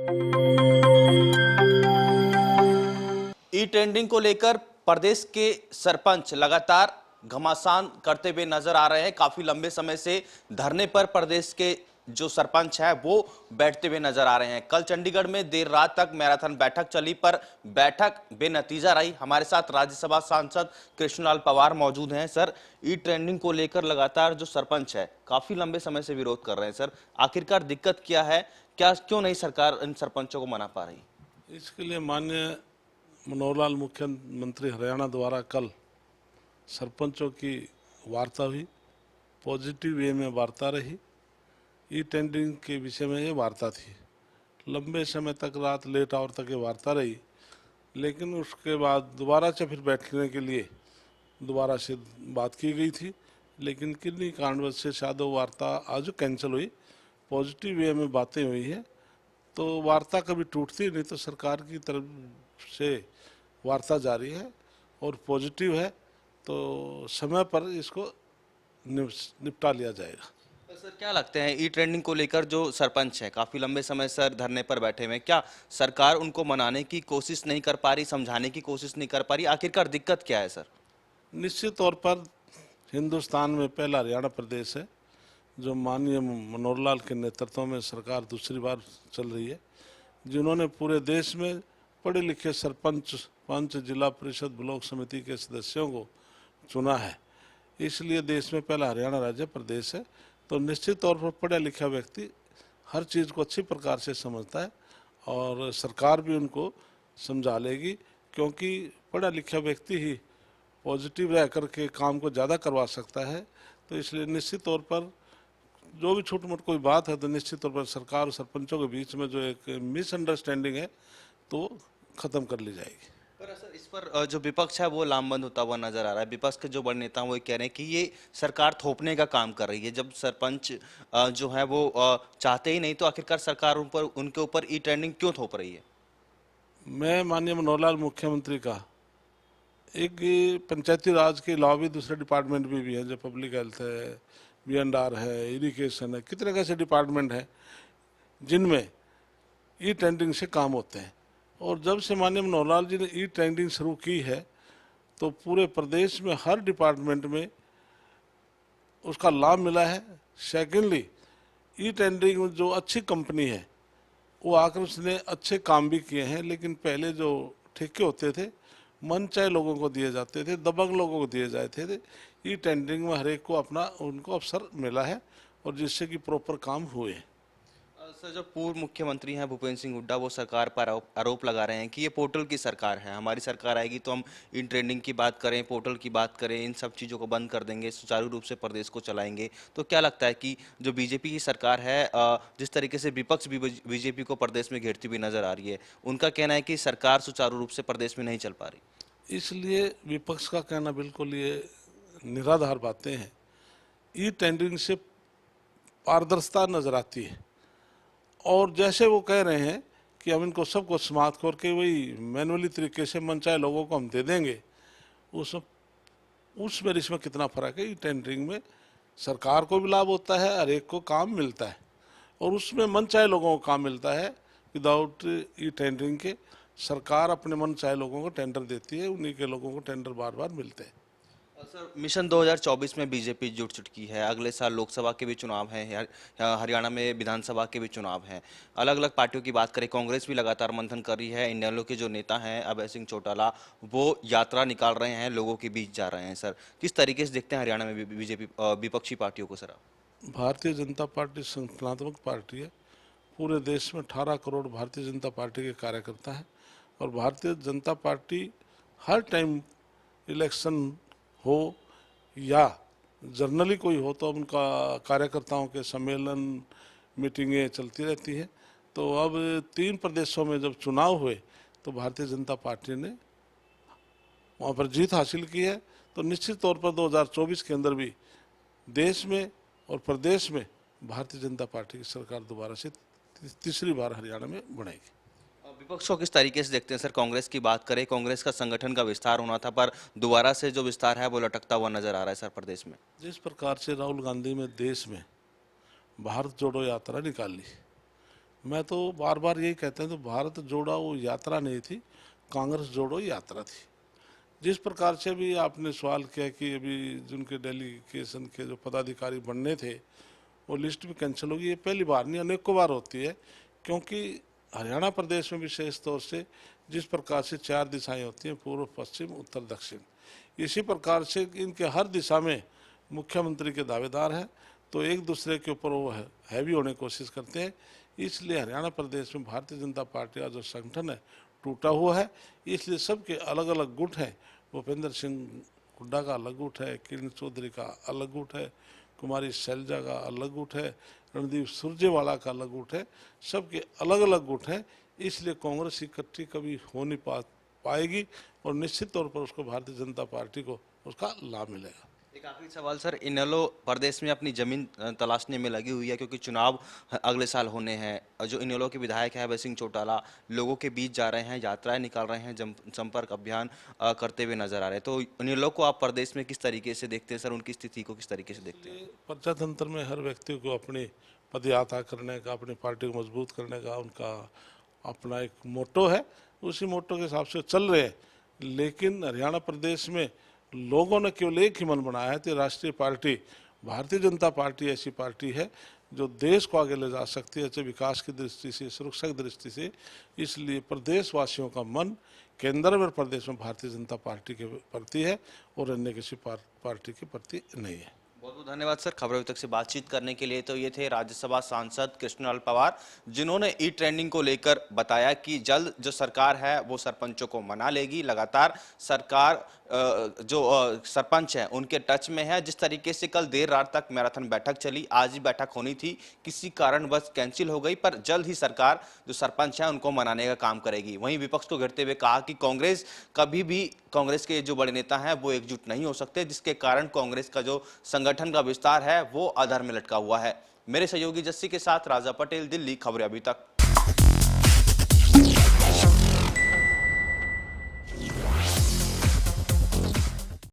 E tendering को लेकर प्रदेश के सरपंच लगातार घमासान करते हुए नजर आ रहे हैं। काफी लंबे समय से धरने पर प्रदेश के जो सरपंच है वो बैठते हुए नजर आ रहे हैं। कल चंडीगढ़ में देर रात तक मैराथन बैठक चली, पर बैठक बेनतीजा रही। हमारे साथ राज्यसभा सांसद कृष्णलाल पवार मौजूद हैं। सर, ई टेंडरिंग को लेकर लगातार जो सरपंच है काफी लंबे समय से विरोध कर रहे हैं। सर, आखिरकार दिक्कत क्या है? क्यों नहीं सरकार इन सरपंचों को मना पा रही? इसके लिए माननीय मनोहर लाल मुख्यमंत्री हरियाणा द्वारा कल सरपंचों की वार्ता हुई। पॉजिटिव वे में वार्ता रही। ई टेंडरिंग के विषय में ये वार्ता थी। लंबे समय तक, रात लेट आवर तक ये वार्ता रही, लेकिन उसके बाद दोबारा से फिर बैठने के लिए दोबारा से बात की गई थी, लेकिन किन्हीं कारणवश से शायद वो वार्ता आज कैंसिल हुई। पॉजिटिव वे में बातें हुई हैं, तो वार्ता कभी टूटती नहीं, तो सरकार की तरफ से वार्ता जारी है और पॉजिटिव है, तो समय पर इसको निपटा लिया जाएगा। तो सर, क्या लगते हैं ई ट्रेंडिंग को लेकर जो सरपंच है काफी लंबे समय सर धरने पर बैठे हुए हैं, क्या सरकार उनको मनाने की कोशिश नहीं कर पा रही, समझाने की कोशिश नहीं कर पा रही? आखिरकार दिक्कत क्या है सर? निश्चित तौर पर हिंदुस्तान में पहला हरियाणा प्रदेश है जो माननीय मनोहर लाल के नेतृत्व में सरकार दूसरी बार चल रही है, जिन्होंने पूरे देश में पढ़े लिखे सरपंच, पंच, जिला परिषद, ब्लॉक समिति के सदस्यों को चुना है। इसलिए देश में पहला हरियाणा राज्य प्रदेश है। तो निश्चित तौर पर पढ़ा लिखा व्यक्ति हर चीज़ को अच्छी प्रकार से समझता है और सरकार भी उनको समझा लेगी, क्योंकि पढ़ा लिखा व्यक्ति ही पॉजिटिव रह करके काम को ज़्यादा करवा सकता है। तो इसलिए निश्चित तौर पर जो भी छोटी मोटी कोई बात है, तो निश्चित तौर पर सरकार और सरपंचों के बीच में जो एक मिसअंडरस्टैंडिंग है तो ख़त्म कर ली जाएगी। पर सर, इस पर जो विपक्ष है वो लामबंद होता हुआ नजर आ रहा है। विपक्ष के जो बड़े नेता हैं वो कह रहे हैं कि ये सरकार थोपने का काम कर रही है। जब सरपंच जो है वो चाहते ही नहीं, तो आखिरकार सरकार उनके ऊपर ई ट्रेंडिंग क्यों थोप रही है? मैं माननीय मनोहर लाल मुख्यमंत्री का एक पंचायती राज के अलावा भी दूसरे डिपार्टमेंट भी है, जो पब्लिक हेल्थ है, B&R है, इरिगेशन है, कितने कैसे डिपार्टमेंट हैं जिनमें ई टेंडरिंग से काम होते हैं। और जब से माननीय मनोहर लाल जी ने ई टेंडरिंग शुरू की है, तो पूरे प्रदेश में हर डिपार्टमेंट में उसका लाभ मिला है। सेकेंडली, ई टेंडरिंग में जो अच्छी कंपनी है वो आकर उसने अच्छे काम भी किए हैं, लेकिन पहले जो ठेके होते थे मनचाहे लोगों को दिए जाते थे, दबंग लोगों को दिए जाते थे। ई टेंडरिंग में हर एक को अपना उनको अवसर मिला है और जिससे कि प्रॉपर काम हुए। सर, जो पूर्व मुख्यमंत्री हैं भूपेंद्र सिंह हुड्डा, वो सरकार पर आरोप लगा रहे हैं कि ये पोर्टल की सरकार है, हमारी सरकार आएगी तो हम इन ट्रेंडिंग की बात करें, पोर्टल की बात करें, इन सब चीज़ों को बंद कर देंगे, सुचारू रूप से प्रदेश को चलाएंगे। तो क्या लगता है कि जो बीजेपी की सरकार है, जिस तरीके से विपक्ष भी बीजेपी को प्रदेश में घेरती हुई नजर आ रही है, उनका कहना है कि सरकार सुचारू रूप से प्रदेश में नहीं चल पा रही। इसलिए विपक्ष का कहना बिल्कुल ये निराधार बातें हैं। ई टेंडरिंग से पारदर्शिता नजर आती है, और जैसे वो कह रहे हैं कि हम इनको सबको समाप्त करके वही मैनुअली तरीके से मनचाहे लोगों को हम दे देंगे, उसमें इसमें कितना फर्क है। ई टेंडरिंग में सरकार को भी लाभ होता है, हर एक को काम मिलता है, और उसमें मनचाहे लोगों को काम मिलता है। विदाउट ई टेंडरिंग के सरकार अपने मनचाहे लोगों को टेंडर देती है, उन्हीं के लोगों को टेंडर बार बार मिलते हैं। सर, मिशन 2024 में बीजेपी जुट चुकी है। अगले साल लोकसभा के भी चुनाव हैं, हरियाणा में विधानसभा के भी चुनाव हैं। अलग अलग पार्टियों की बात करें, कांग्रेस भी लगातार मंथन कर रही है। इनेलो के जो नेता हैं अभय सिंह चौटाला, वो यात्रा निकाल रहे हैं, लोगों के बीच जा रहे हैं। सर, किस तरीके से देखते हैं हरियाणा में बीजेपी विपक्षी पार्टियों को? सर, भारतीय जनता पार्टी संगठनात्मक पार्टी है। पूरे देश में 18 करोड़ भारतीय जनता पार्टी के कार्यकर्ता हैं, और भारतीय जनता पार्टी हर टाइम इलेक्शन हो या जर्नली कोई हो तो उनका कार्यकर्ताओं के सम्मेलन, मीटिंगें चलती रहती हैं। तो अब 3 प्रदेशों में जब चुनाव हुए तो भारतीय जनता पार्टी ने वहाँ पर जीत हासिल की है। तो निश्चित तौर पर 2024 के अंदर भी देश में और प्रदेश में भारतीय जनता पार्टी की सरकार दोबारा से तीसरी बार हरियाणा में बनेगी। विपक्ष को किस तरीके से देखते हैं सर? कांग्रेस की बात करें, कांग्रेस का संगठन का विस्तार होना था, पर दोबारा से जो विस्तार है वो लटकता हुआ नजर आ रहा है सर प्रदेश में। जिस प्रकार से राहुल गांधी में देश में भारत जोड़ो यात्रा निकाली, मैं तो बार बार यही कहते हैं, तो भारत जोड़ो यात्रा नहीं थी, कांग्रेस जोड़ो यात्रा थी। जिस प्रकार से भी आपने सवाल किया कि अभी जिनके डेलीगेशन के जो पदाधिकारी बनने थे वो लिस्ट भी कैंसिल होगी, ये पहली बार नहीं, अनेकों बार होती है। क्योंकि हरियाणा प्रदेश में विशेष तौर से जिस प्रकार से 4 दिशाएं होती हैं, पूर्व पश्चिम उत्तर दक्षिण, इसी प्रकार से इनके हर दिशा में मुख्यमंत्री के दावेदार हैं, तो एक दूसरे के ऊपर वो हैवी होने की कोशिश करते हैं। इसलिए हरियाणा प्रदेश में भारतीय जनता पार्टी का जो संगठन है टूटा हुआ है। इसलिए सबके अलग अलग गुट हैं। भूपेंद्र सिंह हुड्डा का अलग गुट है, किरण चौधरी का अलग गुट है, कुमारी शैलजा का अलग गुट है, रणदीप सुरजेवाला का अलग गुट है, सबके अलग अलग गुट हैं। इसलिए कांग्रेस इकट्ठी कभी हो नहीं पाएगी और निश्चित तौर पर उसको भारतीय जनता पार्टी को उसका लाभ मिलेगा। एक आखिरी सवाल सर, इनेलो प्रदेश में अपनी जमीन तलाशने में लगी हुई है क्योंकि चुनाव अगले साल होने हैं और जो इनेलो के विधायक है अभय सिंह चौटाला लोगों के बीच जा रहे हैं, यात्राएं निकाल रहे हैं, संपर्क अभियान करते हुए नजर आ रहे हैं। तो इनेलो को आप प्रदेश में किस तरीके से देखते हैं सर, उनकी स्थिति को किस तरीके से देखते हैं? प्रजातंत्र में हर व्यक्ति को अपनी पदयात्रा करने का, अपनी पार्टी को मजबूत करने का उनका अपना एक मोटो है, उसी मोटो के हिसाब से चल रहे हैं। लेकिन हरियाणा प्रदेश में लोगों ने केवल एक ही मन बनाया है कि राष्ट्रीय पार्टी भारतीय जनता पार्टी ऐसी पार्टी है जो देश को आगे ले जा सकती है, चाहे विकास की दृष्टि से, सुरक्षा की दृष्टि से। इसलिए प्रदेशवासियों का मन केंद्र में प्रदेश में भारतीय जनता पार्टी के प्रति है और अन्य किसी पार्टी के प्रति नहीं है। बहुत बहुत धन्यवाद सर, खबरों अभी तक से बातचीत करने के लिए। तो ये थे राज्यसभा सांसद कृष्णलाल पवार, जिन्होंने ई ट्रेंडिंग को लेकर बताया कि जल्द जो सरकार है वो सरपंचों को मना लेगी। लगातार सरकार जो सरपंच हैं उनके टच में है। जिस तरीके से कल देर रात तक मैराथन बैठक चली, आज ही बैठक होनी थी, किसी कारणवश कैंसिल हो गई, पर जल्द ही सरकार जो सरपंच हैं उनको मनाने का काम करेगी। वहीं विपक्ष को घेरते हुए कहा कि कांग्रेस कभी भी, कांग्रेस के जो बड़े नेता हैं वो एकजुट नहीं हो सकते, जिसके कारण कांग्रेस का जो संगठन का विस्तार है वो अधर में लटका हुआ है। मेरे सहयोगी जस्सी के साथ राजा पटेल, दिल्ली। खबरें अभी तक।